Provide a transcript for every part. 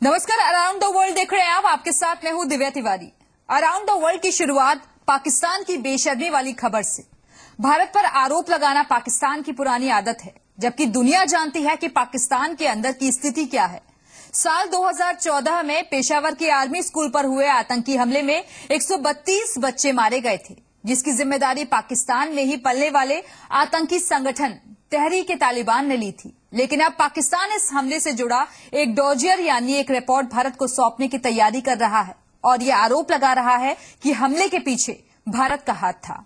नमस्कार, around the world देख रहे हैं आप। आपके साथ मैं हूं Divya Tiwari. Around the world की शुरुआत पाकिस्तान की बेशर्मी वाली खबर से। भारत पर आरोप लगाना पाकिस्तान की पुरानी आदत है, जबकि दुनिया जानती है कि पाकिस्तान के अंदर की स्थिति क्या है। साल 2014 में पेशावर के आर्मी स्कूल पर हुए आतंकी हमले में 132 बच्चे मारे गए थे, जिसकी जिम्मेदारी पाकिस्तान में ही पलने वाले आतंकी संगठन तहरीक तालिबान ने ली थी। लेकिन अब पाकिस्तान इस हमले से जुड़ा एक डोजियर यानी एक रिपोर्ट भारत को सौंपने की तैयारी कर रहा है और ये आरोप लगा रहा है कि हमले के पीछे भारत का हाथ था।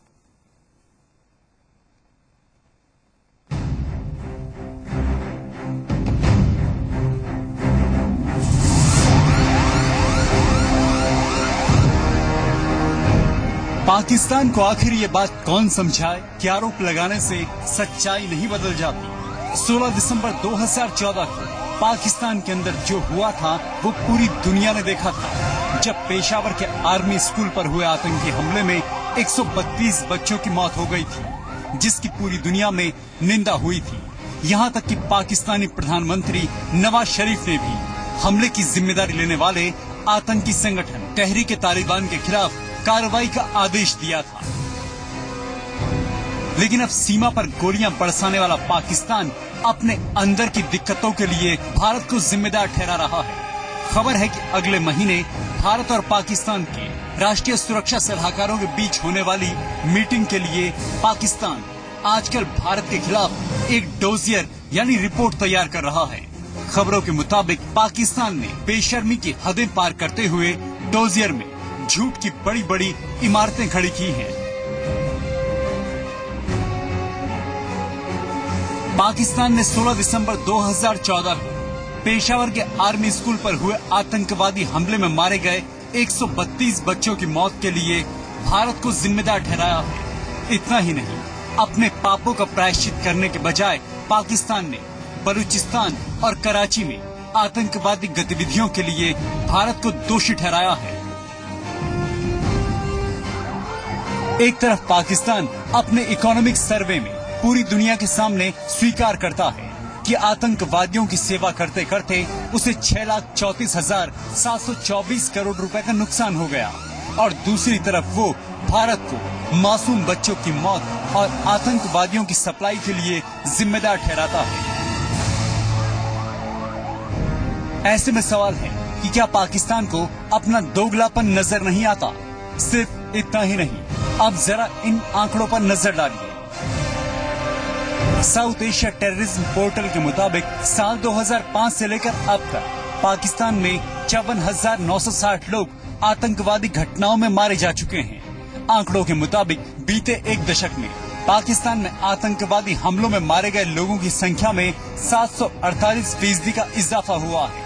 पाकिस्तान को आखिर ये बात कौन समझाए कि आरोप लगाने से सच्चाई नहीं बदल जाती। 16 दिसंबर 2014 को पाकिस्तान के अंदर जो हुआ था वो पूरी दुनिया ने देखा था, जब पेशावर के आर्मी स्कूल पर हुए आतंकी हमले में 132 बच्चों की मौत हो गई थी, जिसकी पूरी दुनिया में निंदा हुई थी। यहाँ तक कि पाकिस्तानी प्रधानमंत्री नवाज शरीफ ने भी हमले की जिम्मेदारी लेने वाले आतंकी संगठन तहरीक तालिबान के खिलाफ कार्रवाई का आदेश दिया था। लेकिन अब सीमा पर गोलियां बरसाने वाला पाकिस्तान अपने अंदर की दिक्कतों के लिए भारत को जिम्मेदार ठहरा रहा है। खबर है कि अगले महीने भारत और पाकिस्तान के राष्ट्रीय सुरक्षा सलाहकारों के बीच होने वाली मीटिंग के लिए पाकिस्तान आजकल भारत के खिलाफ एक डोजियर यानी रिपोर्ट तैयार कर रहा है। खबरों के मुताबिक पाकिस्तान ने बेशर्मी की हदें पार करते हुए डोजियर में झूठ की बड़ी बड़ी इमारतें खड़ी की हैं। पाकिस्तान ने 16 दिसंबर 2014 को पेशावर के आर्मी स्कूल पर हुए आतंकवादी हमले में मारे गए 132 बच्चों की मौत के लिए भारत को जिम्मेदार ठहराया है। इतना ही नहीं, अपने पापों का प्रायश्चित करने के बजाय पाकिस्तान ने बलूचिस्तान और कराची में आतंकवादी गतिविधियों के लिए भारत को दोषी ठहराया है। एक तरफ पाकिस्तान अपने इकोनॉमिक सर्वे में पूरी दुनिया के सामने स्वीकार करता है कि आतंकवादियों की सेवा करते करते उसे 6,34,724 करोड़ रुपए का नुकसान हो गया, और दूसरी तरफ वो भारत को मासूम बच्चों की मौत और आतंकवादियों की सप्लाई के लिए जिम्मेदार ठहराता है। ऐसे में सवाल है कि क्या पाकिस्तान को अपना दोगलापन नजर नहीं आता? सिर्फ इतना ही नहीं, अब जरा इन आंकड़ों पर नजर डालिए। साउथ एशिया टेररिज्म पोर्टल के मुताबिक साल 2005 से लेकर अब तक पाकिस्तान में 54,960 लोग आतंकवादी घटनाओं में मारे जा चुके हैं। आंकड़ों के मुताबिक बीते एक दशक में पाकिस्तान में आतंकवादी हमलों में मारे गए लोगों की संख्या में 748% का इजाफा हुआ है।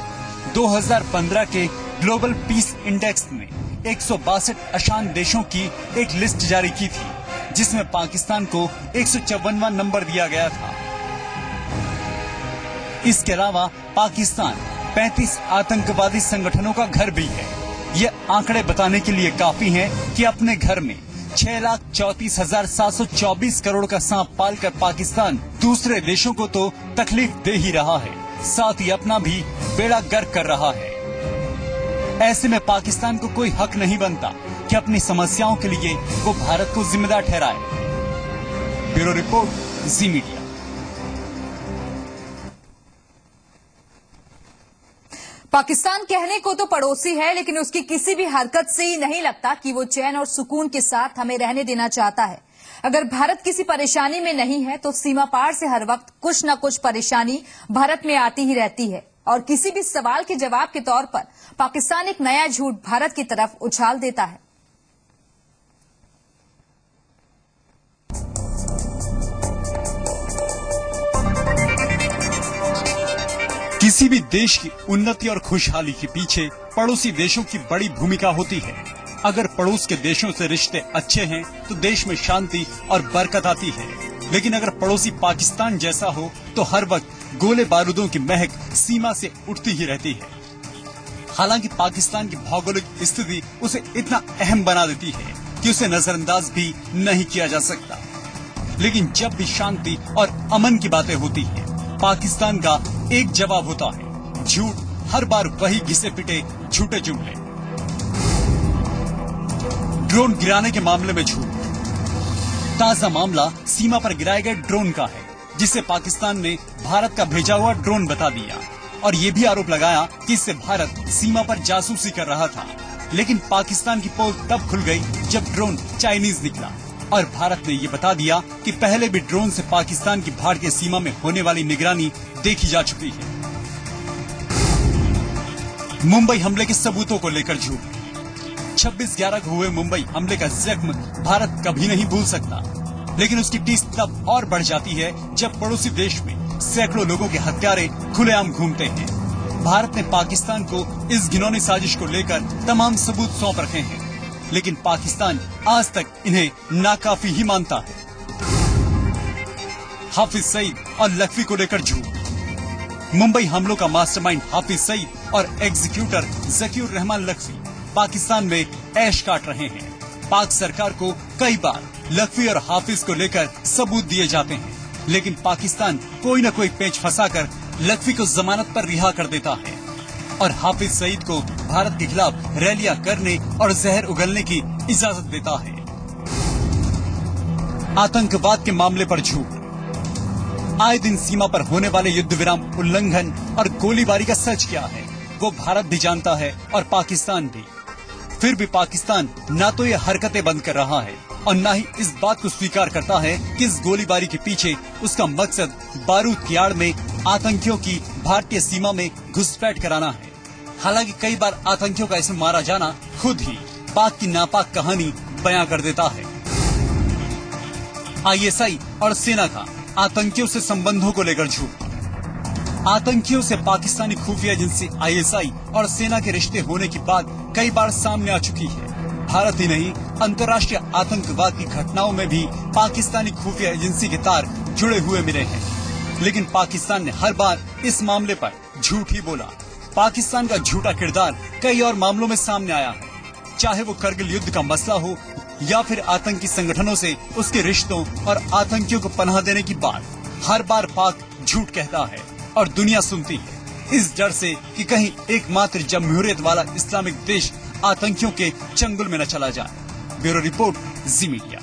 2015 के ग्लोबल पीस इंडेक्स ने 162 अशांत देशों की एक लिस्ट जारी की थी, जिसमें पाकिस्तान को 154वां नंबर दिया गया था। इसके अलावा पाकिस्तान 35 आतंकवादी संगठनों का घर भी है। ये आंकड़े बताने के लिए काफी हैं कि अपने घर में 6,34,724 करोड़ का सांप पालकर पाकिस्तान दूसरे देशों को तो तकलीफ दे ही रहा है, साथ ही अपना भी बेड़ा गर्क कर रहा है। ऐसे में पाकिस्तान को कोई हक नहीं बनता कि अपनी समस्याओं के लिए वो भारत को जिम्मेदार ठहराए। ब्यूरो रिपोर्ट, जी मीडिया। पाकिस्तान कहने को तो पड़ोसी है, लेकिन उसकी किसी भी हरकत से ही नहीं लगता कि वो चैन और सुकून के साथ हमें रहने देना चाहता है। अगर भारत किसी परेशानी में नहीं है तो सीमा पार से हर वक्त कुछ न कुछ परेशानी भारत में आती ही रहती है, और किसी भी सवाल के जवाब के तौर पर पाकिस्तान एक नया झूठ भारत की तरफ उछाल देता है। किसी भी देश की उन्नति और खुशहाली के पीछे पड़ोसी देशों की बड़ी भूमिका होती है। अगर पड़ोस के देशों से रिश्ते अच्छे हैं तो देश में शांति और बरकत आती है, लेकिन अगर पड़ोसी पाकिस्तान जैसा हो तो हर वक्त गोले बारूदों की महक सीमा से उठती ही रहती है। हालांकि पाकिस्तान की भौगोलिक स्थिति उसे इतना अहम बना देती है कि उसे नजरअंदाज भी नहीं किया जा सकता। लेकिन जब भी शांति और अमन की बातें होती है, पाकिस्तान का एक जवाब होता है, झूठ हर बार वही घिसे पिटे झूठे जुमले। ड्रोन गिराने के मामले में झूठ। ताजा मामला सीमा पर गिराए गए ड्रोन का है, जिसे पाकिस्तान ने भारत का भेजा हुआ ड्रोन बता दिया और ये भी आरोप लगाया कि इससे भारत सीमा पर जासूसी कर रहा था। लेकिन पाकिस्तान की पोल तब खुल गई जब ड्रोन चाइनीज निकला और भारत ने ये बता दिया कि पहले भी ड्रोन से पाकिस्तान की भारतीय सीमा में होने वाली निगरानी देखी जा चुकी है। मुंबई हमले के सबूतों को लेकर झूठ। 26/11 को हुए मुंबई हमले का जख्म भारत कभी नहीं भूल सकता, लेकिन उसकी टीस तब और बढ़ जाती है जब पड़ोसी देश में सैकड़ों लोगों के हत्यारे खुलेआम घूमते हैं। भारत ने पाकिस्तान को इस घिनौनी साजिश को लेकर तमाम सबूत सौंप रखे हैं, लेकिन पाकिस्तान आज तक इन्हें नाकाफी ही मानता है। हाफिज सईद और लखवी को लेकर झूठ। मुंबई हमलों का मास्टरमाइंड हाफिज सईद और एग्जीक्यूटर जकीउर रहमान लखवी पाकिस्तान में ऐश काट रहे हैं। पाक सरकार को कई बार लखवी और हाफिज को लेकर सबूत दिए जाते हैं, लेकिन पाकिस्तान कोई न कोई पेंच फंसाकर लखवी को जमानत पर रिहा कर देता है और हाफिज सईद को भारत के खिलाफ रैलियां करने और जहर उगलने की इजाजत देता है। आतंकवाद के मामले पर झूठ। आए दिन सीमा पर होने वाले युद्ध विराम उल्लंघन और गोलीबारी का सच क्या है वो भारत भी जानता है और पाकिस्तान भी। फिर भी पाकिस्तान न तो ये हरकतें बंद कर रहा है और न ही इस बात को स्वीकार करता है कि इस गोलीबारी के पीछे उसका मकसद बारूद की आड़ में आतंकियों की भारतीय सीमा में घुसपैठ कराना है। हालांकि कई बार आतंकियों का इसमें मारा जाना खुद ही पाक की नापाक कहानी बयां कर देता है। आईएसआई और सेना का आतंकियों से संबंधों को लेकर झूठ। आतंकियों से पाकिस्तानी खुफिया एजेंसी आईएसआई और सेना के रिश्ते होने की बात कई बार सामने आ चुकी है। भारत ही नहीं, अंतर्राष्ट्रीय आतंकवाद की घटनाओं में भी पाकिस्तानी खुफिया एजेंसी के तार जुड़े हुए मिले हैं, लेकिन पाकिस्तान ने हर बार इस मामले पर झूठ ही बोला। पाकिस्तान का झूठा किरदार कई और मामलों में सामने आया है, चाहे वो करगिल युद्ध का मसला हो या फिर आतंकी संगठनों से उसके रिश्तों और आतंकियों को पनाह देने की बात। हर बार पाक झूठ कहता है और दुनिया सुनती है, इस डर से कि कहीं एकमात्र जमहूरियत वाला इस्लामिक देश आतंकियों के चंगुल में न चला जाए। ब्यूरो रिपोर्ट, जी मीडिया।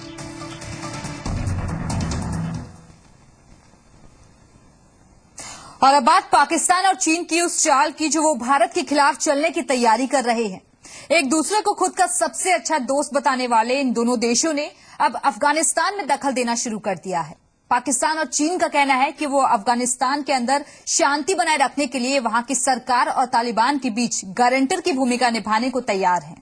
और अब बात पाकिस्तान और चीन की उस चाल की जो वो भारत के खिलाफ चलने की तैयारी कर रहे हैं। एक दूसरे को खुद का सबसे अच्छा दोस्त बताने वाले इन दोनों देशों ने अब अफगानिस्तान में दखल देना शुरू कर दिया है। पाकिस्तान और चीन का कहना है कि वो अफगानिस्तान के अंदर शांति बनाए रखने के लिए वहां की सरकार और तालिबान के बीच गारंटर की भूमिका निभाने को तैयार हैं।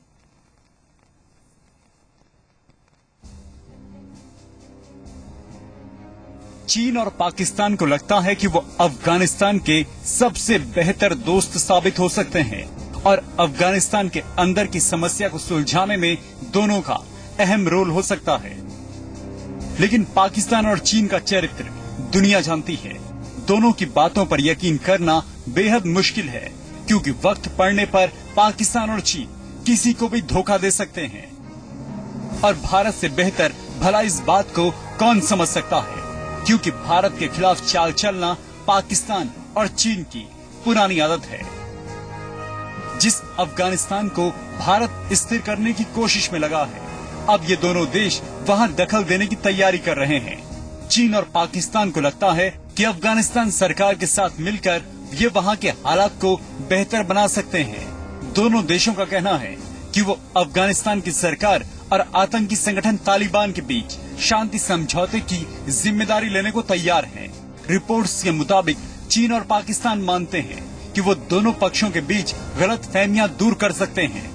चीन और पाकिस्तान को लगता है कि वो अफगानिस्तान के सबसे बेहतर दोस्त साबित हो सकते हैं और अफगानिस्तान के अंदर की समस्या को सुलझाने में दोनों का अहम रोल हो सकता है। लेकिन पाकिस्तान और चीन का चरित्र दुनिया जानती है। दोनों की बातों पर यकीन करना बेहद मुश्किल है, क्योंकि वक्त पड़ने पर पाकिस्तान और चीन किसी को भी धोखा दे सकते हैं और भारत से बेहतर भला इस बात को कौन समझ सकता है, क्योंकि भारत के खिलाफ चाल चलना पाकिस्तान और चीन की पुरानी आदत है। जिस अफगानिस्तान को भारत स्थिर करने की कोशिश में लगा है, अब ये दोनों देश वहां दखल देने की तैयारी कर रहे हैं। चीन और पाकिस्तान को लगता है कि अफगानिस्तान सरकार के साथ मिलकर ये वहां के हालात को बेहतर बना सकते हैं। दोनों देशों का कहना है कि वो अफगानिस्तान की सरकार और आतंकी संगठन तालिबान के बीच शांति समझौते की जिम्मेदारी लेने को तैयार हैं। रिपोर्ट्स के मुताबिक चीन और पाकिस्तान मानते हैं कि वो दोनों पक्षों के बीच गलतफहमियां दूर कर सकते हैं।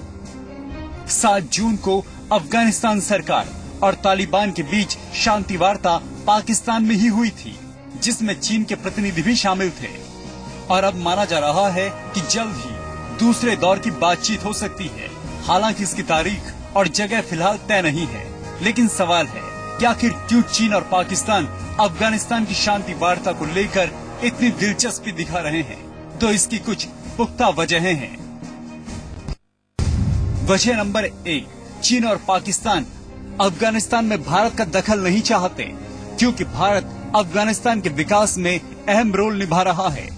7 जून को अफगानिस्तान सरकार और तालिबान के बीच शांति वार्ता पाकिस्तान में ही हुई थी, जिसमें चीन के प्रतिनिधि भी शामिल थे और अब माना जा रहा है कि जल्द ही दूसरे दौर की बातचीत हो सकती है। हालांकि इसकी तारीख और जगह फिलहाल तय नहीं है, लेकिन सवाल है कि आखिर क्यों चीन और पाकिस्तान अफगानिस्तान की शांति वार्ता को लेकर इतनी दिलचस्पी दिखा रहे हैं। तो इसकी कुछ पुख्ता वजहें हैं। वजह नंबर 1, चीन और पाकिस्तान अफगानिस्तान में भारत का दखल नहीं चाहते, क्योंकि भारत अफगानिस्तान के विकास में अहम रोल निभा रहा है।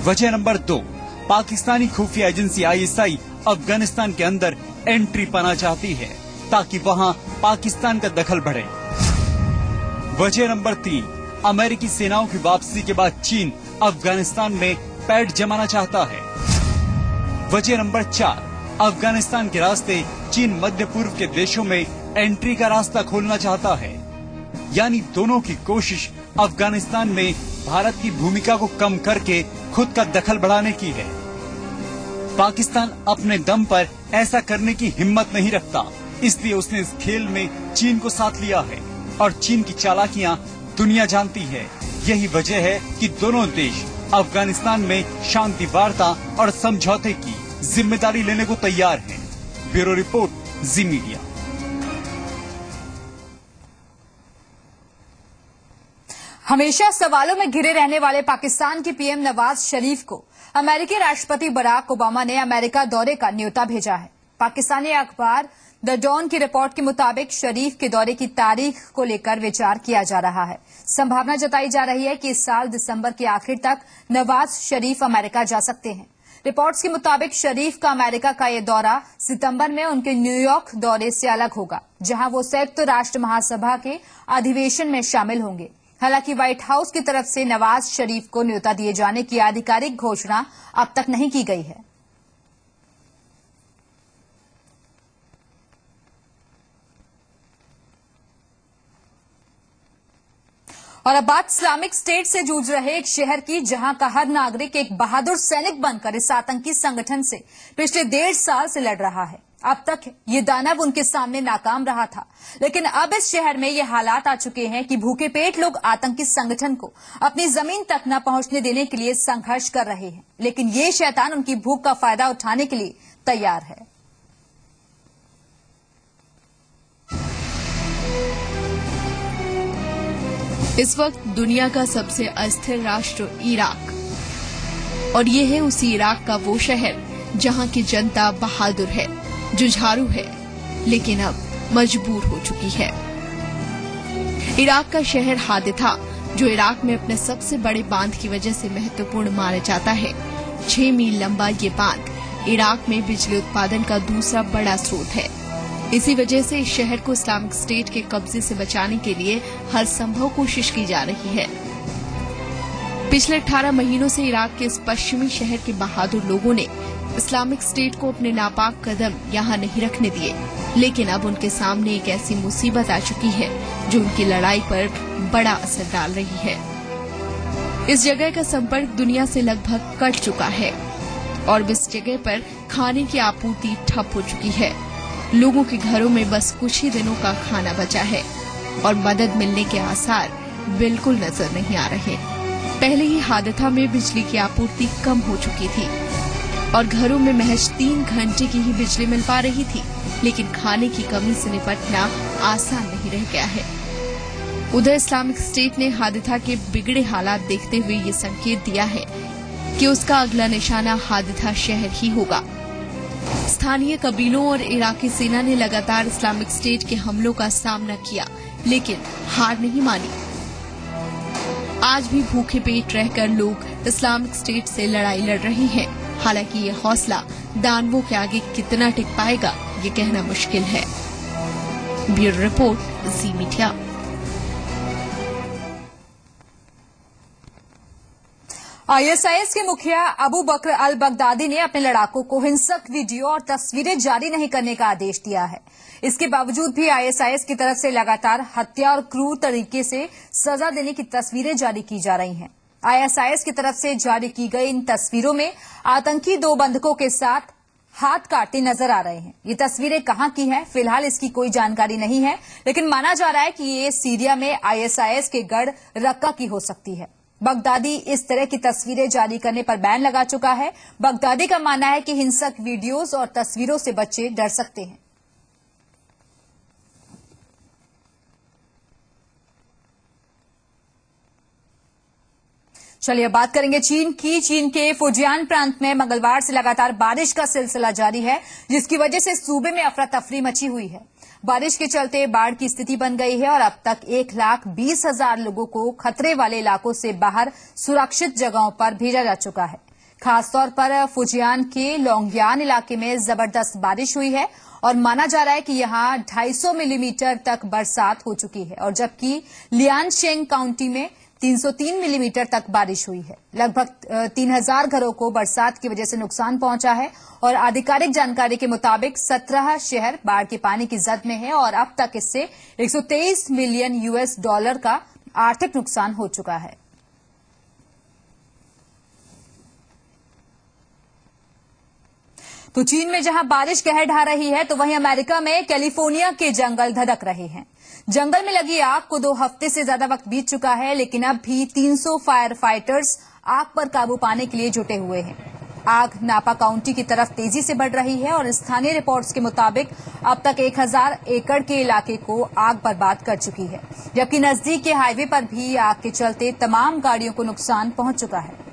वजह नंबर 2, पाकिस्तानी खुफिया एजेंसी ISI अफगानिस्तान के अंदर एंट्री पाना चाहती है ताकि वहां पाकिस्तान का दखल बढ़े। वजह नंबर 3, अमेरिकी सेनाओं की वापसी के बाद चीन अफगानिस्तान में पैठ जमाना चाहता है। वजह नंबर 4, अफगानिस्तान के रास्ते चीन मध्य पूर्व के देशों में एंट्री का रास्ता खोलना चाहता है। यानी दोनों की कोशिश अफगानिस्तान में भारत की भूमिका को कम करके खुद का दखल बढ़ाने की है। पाकिस्तान अपने दम पर ऐसा करने की हिम्मत नहीं रखता, इसलिए उसने इस खेल में चीन को साथ लिया है और चीन की चालाकियां दुनिया जानती है। यही वजह है कि दोनों देश अफगानिस्तान में शांति वार्ता और समझौते की जिम्मेदारी लेने को तैयार हैं। ब्यूरो रिपोर्ट, जी मीडिया। हमेशा सवालों में घिरे रहने वाले पाकिस्तान के पीएम नवाज शरीफ को अमेरिकी राष्ट्रपति बराक ओबामा ने अमेरिका दौरे का न्योता भेजा है। पाकिस्तानी अखबार द डॉन की रिपोर्ट के मुताबिक शरीफ के दौरे की तारीख को लेकर विचार किया जा रहा है। संभावना जताई जा रही है कि इस साल दिसंबर के आखिर तक नवाज शरीफ अमेरिका जा सकते हैं। रिपोर्ट्स के मुताबिक शरीफ का अमेरिका का ये दौरा सितंबर में उनके न्यूयॉर्क दौरे से अलग होगा, जहां वो संयुक्त राष्ट्र महासभा के अधिवेशन में शामिल होंगे। हालांकि व्हाइट हाउस की तरफ से नवाज शरीफ को न्योता दिए जाने की आधिकारिक घोषणा अब तक नहीं की गई है। और अब बात इस्लामिक स्टेट से जूझ रहे एक शहर की, जहां का हर नागरिक एक बहादुर सैनिक बनकर इस आतंकी संगठन से पिछले 1.5 साल से लड़ रहा है। अब तक ये दानव उनके सामने नाकाम रहा था, लेकिन अब इस शहर में ये हालात आ चुके हैं कि भूखे पेट लोग आतंकी संगठन को अपनी जमीन तक न पहुंचने देने के लिए संघर्ष कर रहे हैं। लेकिन ये शैतान उनकी भूख का फायदा उठाने के लिए तैयार है। इस वक्त दुनिया का सबसे अस्थिर राष्ट्र इराक, और ये है उसी इराक का वो शहर जहां की जनता बहादुर है, जुझारू है, लेकिन अब मजबूर हो चुकी है। इराक का शहर हादिथा, जो इराक में अपने सबसे बड़े बांध की वजह से महत्वपूर्ण माना जाता है। 6 मील लंबा ये बांध इराक में बिजली उत्पादन का दूसरा बड़ा स्रोत है। इसी वजह से इस शहर को इस्लामिक स्टेट के कब्जे से बचाने के लिए हर संभव कोशिश की जा रही है। पिछले 18 महीनों से इराक के इस पश्चिमी शहर के बहादुर लोगों ने इस्लामिक स्टेट को अपने नापाक कदम यहां नहीं रखने दिए, लेकिन अब उनके सामने एक ऐसी मुसीबत आ चुकी है जो उनकी लड़ाई पर बड़ा असर डाल रही है। इस जगह का संपर्क दुनिया से लगभग कट चुका है और इस जगह पर खाने की आपूर्ति ठप हो चुकी है। लोगों के घरों में बस कुछ ही दिनों का खाना बचा है और मदद मिलने के आसार बिल्कुल नजर नहीं आ रहे। पहले ही हादिथा में बिजली की आपूर्ति कम हो चुकी थी और घरों में महज 3 घंटे की ही बिजली मिल पा रही थी, लेकिन खाने की कमी से निपटना आसान नहीं रह गया है। उधर इस्लामिक स्टेट ने हादिथा के बिगड़े हालात देखते हुए ये संकेत दिया है कि उसका अगला निशाना हादिथा शहर ही होगा। स्थानीय कबीलों और इराकी सेना ने लगातार इस्लामिक स्टेट के हमलों का सामना किया, लेकिन हार नहीं मानी। आज भी भूखे पेट रहकर लोग इस्लामिक स्टेट से लड़ाई लड़ रहे हैं। हालांकि ये हौसला दानवों के आगे कितना टिक पाएगा, ये कहना मुश्किल है। ब्यूरो रिपोर्ट, जी मीडिया। ISIS के मुखिया अबू बकर अल बगदादी ने अपने लड़ाकों को हिंसक वीडियो और तस्वीरें जारी नहीं करने का आदेश दिया है। इसके बावजूद भी ISIS की तरफ से लगातार हत्या और क्रूर तरीके से सजा देने की तस्वीरें जारी की जा रही हैं। ISIS की तरफ से जारी की गई इन तस्वीरों में आतंकी 2 बंधकों के साथ हाथ काटते नजर आ रहे हैं। ये तस्वीरें कहां की हैं, फिलहाल इसकी कोई जानकारी नहीं है, लेकिन माना जा रहा है कि ये सीरिया में ISIS के गढ़ रक्का की हो सकती है। बगदादी इस तरह की तस्वीरें जारी करने पर बैन लगा चुका है। बगदादी का मानना है कि हिंसक वीडियोस और तस्वीरों से बच्चे डर सकते हैं। चलिए बात करेंगे चीन की। चीन के फुजियान प्रांत में मंगलवार से लगातार बारिश का सिलसिला जारी है, जिसकी वजह से सूबे में अफरा तफरी मची हुई है। बारिश के चलते बाढ़ की स्थिति बन गई है और अब तक 1,20,000 लोगों को खतरे वाले इलाकों से बाहर सुरक्षित जगहों पर भेजा जा चुका है। खासतौर पर फुजियान के लोंगयान इलाके में जबरदस्त बारिश हुई है और माना जा रहा है कि यहां 250 मिलीमीटर तक बरसात हो चुकी है और जबकि लियानशेंग काउंटी में 303 मिलीमीटर तक बारिश हुई है। लगभग 3000 घरों को बरसात की वजह से नुकसान पहुंचा है और आधिकारिक जानकारी के मुताबिक 17 शहर बाढ़ के पानी की जद में है और अब तक इससे 123 मिलियन US डॉलर का आर्थिक नुकसान हो चुका है। तो चीन में जहां बारिश कहर ढा रही है तो वहीं अमेरिका में कैलिफोर्निया के जंगल धधक रहे हैं। जंगल में लगी आग को 2 हफ्ते से ज्यादा वक्त बीत चुका है, लेकिन अब भी 300 फायर फाइटर्स आग पर काबू पाने के लिए जुटे हुए हैं। आग नापा काउंटी की तरफ तेजी से बढ़ रही है और स्थानीय रिपोर्ट्स के मुताबिक अब तक 1000 एकड़ के इलाके को आग बर्बाद कर चुकी है, जबकि नजदीक के हाईवे पर भी आग के चलते तमाम गाड़ियों को नुकसान पहुंच चुका है।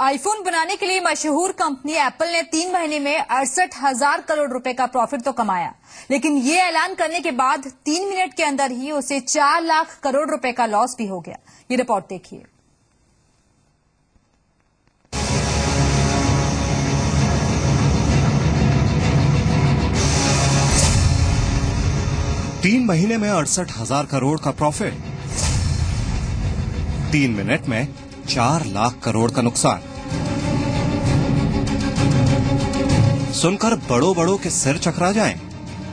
आईफोन बनाने के लिए मशहूर कंपनी एप्पल ने 3 महीने में 68,000 करोड़ रुपए का प्रॉफिट तो कमाया, लेकिन ये ऐलान करने के बाद 3 मिनट के अंदर ही उसे 4 लाख करोड़ रुपए का लॉस भी हो गया। ये रिपोर्ट देखिए। तीन महीने में 68,000 करोड़ का प्रॉफिट, 3 मिनट में 4 लाख करोड़ का नुकसान। सुनकर बड़ों के सिर चकरा जाएं।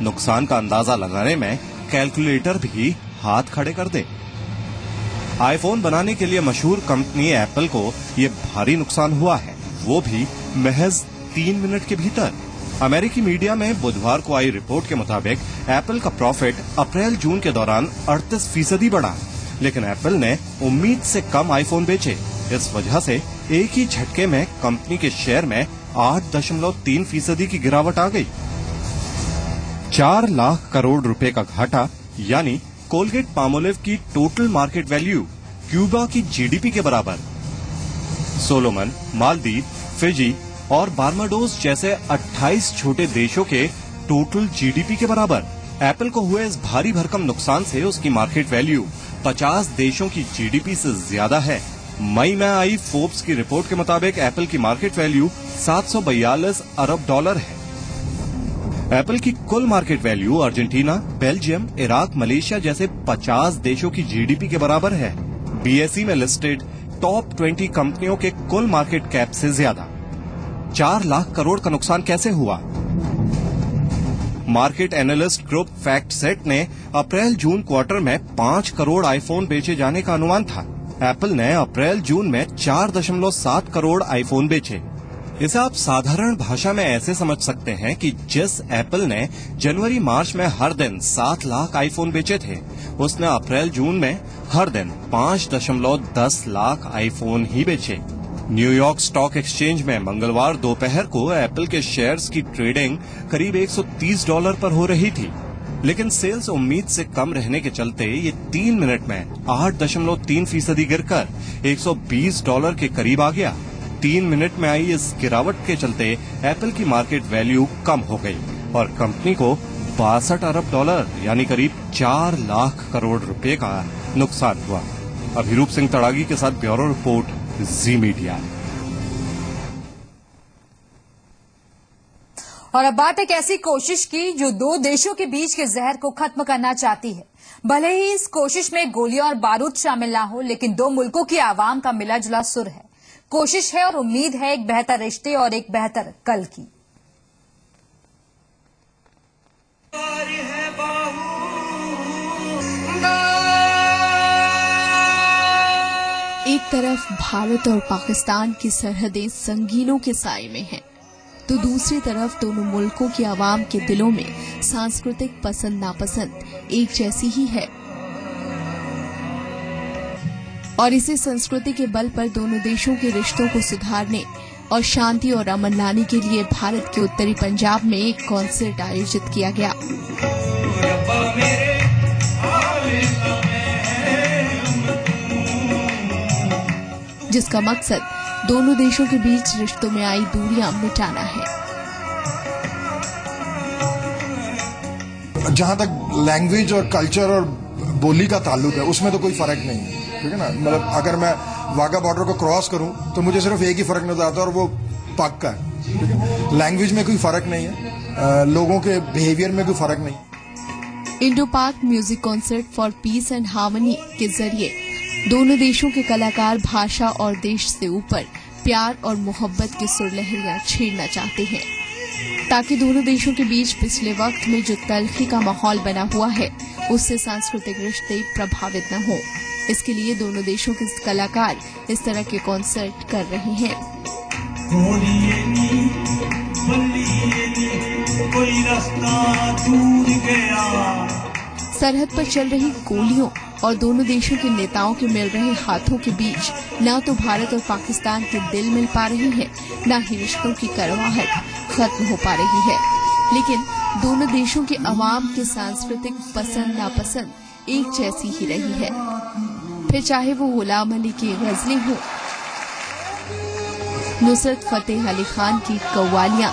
नुकसान का अंदाजा लगाने में कैलकुलेटर भी हाथ खड़े कर दे। आईफोन बनाने के लिए मशहूर कंपनी एप्पल को ये भारी नुकसान हुआ है, वो भी महज 3 मिनट के भीतर। अमेरिकी मीडिया में बुधवार को आई रिपोर्ट के मुताबिक एप्पल का प्रॉफिट अप्रैल-जून के दौरान 38% बढ़ा, लेकिन एप्पल ने उम्मीद से कम आईफोन बेचे। इस वजह से एक ही झटके में कंपनी के शेयर में 8.3% की गिरावट आ गई। 4 लाख करोड़ रुपए का घाटा, यानी कोलगेट पामोलिव की टोटल मार्केट वैल्यू क्यूबा की जीडीपी के बराबर। सोलोमन, मालदीव, फिजी और बार्बाडोस जैसे 28 छोटे देशों के टोटल जीडीपी के बराबर। एप्पल को हुए इस भारी भरकम नुकसान से उसकी मार्केट वैल्यू 50 देशों की जीडीपी से ज्यादा है। मई में आई फोर्ब्स की रिपोर्ट के मुताबिक एप्पल की मार्केट वैल्यू 742 अरब डॉलर है। एप्पल की कुल market value Argentina, Belgium, Iraq, Malaysia जैसे 50 देशों की जीडीपी के बराबर है। बीएसई में लिस्टेड टॉप 20 कंपनियों के कुल मार्केट कैप से ज्यादा। 4 लाख करोड़ का नुकसान कैसे हुआ? Market analyst group fact set ने अप्रैल-जून क्वार्टर में 5 करोड़ आईफोन बेचे जाने का अनुमान था। एप्पल ने अप्रैल-जून में 4.7 करोड़ आईफोन बेचे। इसे आप साधारण भाषा में ऐसे समझ सकते हैं कि जिस एप्पल ने जनवरी-मार्च में हर दिन 7 लाख आईफोन बेचे थे, उसने अप्रैल-जून में हर दिन 5.10 लाख आईफोन ही बेचे। न्यूयॉर्क स्टॉक एक्सचेंज में मंगलवार दोपहर को एप्पल के शेयर्स की ट्रेडिंग करीब $130 पर हो रही थी, लेकिन सेल्स उम्मीद से कम रहने के चलते ये 3 मिनट में 8.3% गिरकर $120 के करीब आ गया। 3 मिनट में आई इस गिरावट के चलते एप्पल की मार्केट वैल्यू कम हो गई और कंपनी को 62 अरब डॉलर यानी करीब 4 लाख करोड़ रुपए का नुकसान हुआ। अभिरूप सिंह तड़ागी के साथ ब्यूरो रिपोर्ट, जी मीडिया। और अब बात एक ऐसी कोशिश की जो 2 देशों के बीच के जहर को खत्म करना चाहती है। भले ही इस कोशिश में गोलियां और बारूद शामिल ना हो, लेकिन 2 मुल्कों की आवाम का मिला जुला सुर है। कोशिश है और उम्मीद है एक बेहतर रिश्ते और एक बेहतर कल की। एक तरफ भारत और पाकिस्तान की सरहदें संगीनों के साए में हैं, तो दूसरी तरफ दोनों मुल्कों की आवाम के दिलों में सांस्कृतिक पसंद नापसंद एक जैसी ही है। और इसी संस्कृति के बल पर दोनों देशों के रिश्तों को सुधारने और शांति और अमन लाने के लिए भारत के उत्तरी पंजाब में एक कॉन्सर्ट आयोजित किया गया, जिसका मकसद दोनों देशों के बीच रिश्तों में आई दूरियां मिटाना है। जहां तक लैंग्वेज और कल्चर और बोली का ताल्लुक है उसमें तो कोई फर्क नहीं है, ठीक है ना। मतलब अगर मैं वाघा बॉर्डर को क्रॉस करूं तो मुझे सिर्फ एक ही फर्क नजर आता है और वो पाक का है, ठीक है। लैंग्वेज में कोई फर्क नहीं है, लोगों के बिहेवियर में कोई फर्क नहीं है। इंडो पाक music concert for piece and harmony के जरिए दोनों देशों के कलाकार भाषा और देश से ऊपर प्यार और मोहब्बत की सुरलहरियां छेड़ना चाहते हैं, ताकि दोनों देशों के बीच पिछले वक्त में जो तल्खी का माहौल बना हुआ है उससे सांस्कृतिक रिश्ते प्रभावित न हो। इसके लिए दोनों देशों के कलाकार इस तरह के कॉन्सर्ट कर रहे हैं। सरहद पर चल रही गोलियों और दोनों देशों के नेताओं के मिल रहे हाथों के बीच न तो भारत और पाकिस्तान के दिल मिल पा रहे हैं, न ही रिश्तों की कड़वाहट खत्म हो पा रही है। लेकिन दोनों देशों के अवाम के सांस्कृतिक पसंद नापसंद एक जैसी ही रही है, फिर चाहे वो गुलाम अली की गजलें हो, नुसरत फतेह अली खान की कव्वालियां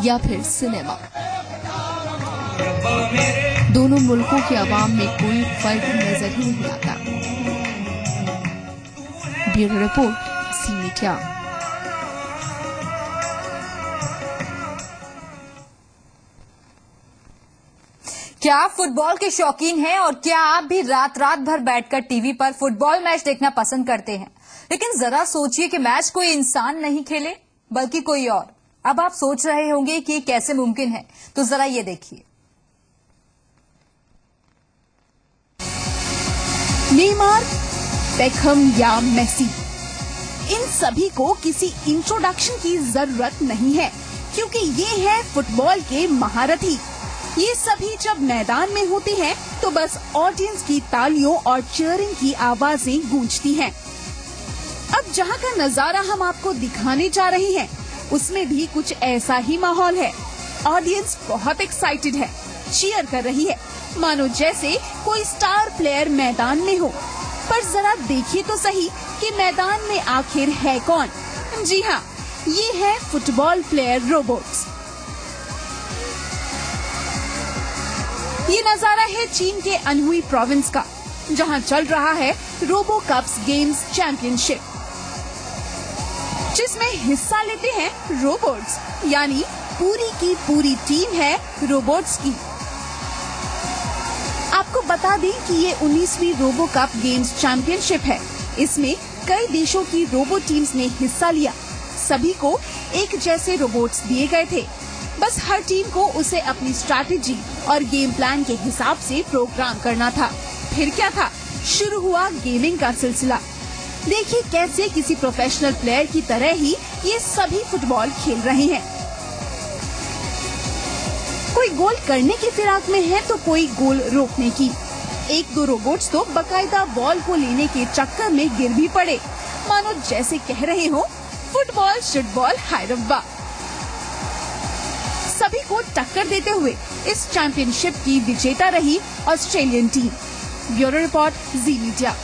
या फिर सिनेमा। दोनों मुल्कों के अवाम में कोई फर्क नजर ही नहीं आता। Bureau report, C media. क्या आप फुटबॉल के शौकीन हैं और क्या आप भी रात रात भर बैठकर टीवी पर फुटबॉल मैच देखना पसंद करते हैं? लेकिन जरा सोचिए कि मैच कोई इंसान नहीं खेले बल्कि कोई और। अब आप सोच रहे होंगे कि ये कैसे मुमकिन है, तो जरा ये देखिए। नेमार, बेकहम या मेसी, इन सभी को किसी इंट्रोडक्शन की जरूरत नहीं है, क्योंकि ये है फुटबॉल के महारथी। ये सभी जब मैदान में होते हैं तो बस ऑडियंस की तालियों और चीयरिंग की आवाजें गूंजती हैं। अब जहां का नजारा हम आपको दिखाने जा रहे हैं उसमें भी कुछ ऐसा ही माहौल है। ऑडियंस बहुत एक्साइटेड है, चीयर कर रही है, मानो जैसे कोई स्टार प्लेयर मैदान में हो। पर जरा देखिए तो सही कि मैदान में आखिर है कौन? जी हाँ, ये है फुटबॉल प्लेयर रोबोट्स। ये नजारा है चीन के अनहुई प्रोविंस का, जहां चल रहा है रोबो कप्स गेम्स चैंपियनशिप, जिसमें हिस्सा लेते हैं रोबोट्स, यानी पूरी की पूरी टीम है रोबोट्स की। आपको बता दें कि ये 19वीं रोबो कप गेम्स चैंपियनशिप है। इसमें कई देशों की रोबो टीम्स ने हिस्सा लिया। सभी को एक जैसे रोबोट्स दिए गए थे, बस हर टीम को उसे अपनी स्ट्रैटेजी और गेम प्लान के हिसाब से प्रोग्राम करना था। फिर क्या था, शुरू हुआ गेमिंग का सिलसिला। देखिए कैसे किसी प्रोफेशनल प्लेयर की तरह ही ये सभी फुटबॉल खेल रहे हैं। कोई गोल करने की फिराक में है तो कोई गोल रोकने की। एक दो रोबोट्स तो बकायदा बॉल को लेने के चक्कर में गिर भी पड़े, मानो जैसे कह रहे हो फुटबॉल शुटबॉल हाय रब्बा। सभी को टक्कर देते हुए इस चैंपियनशिप की विजेता रही ऑस्ट्रेलियन टीम। ब्यूरो रिपोर्ट, जी मीडिया।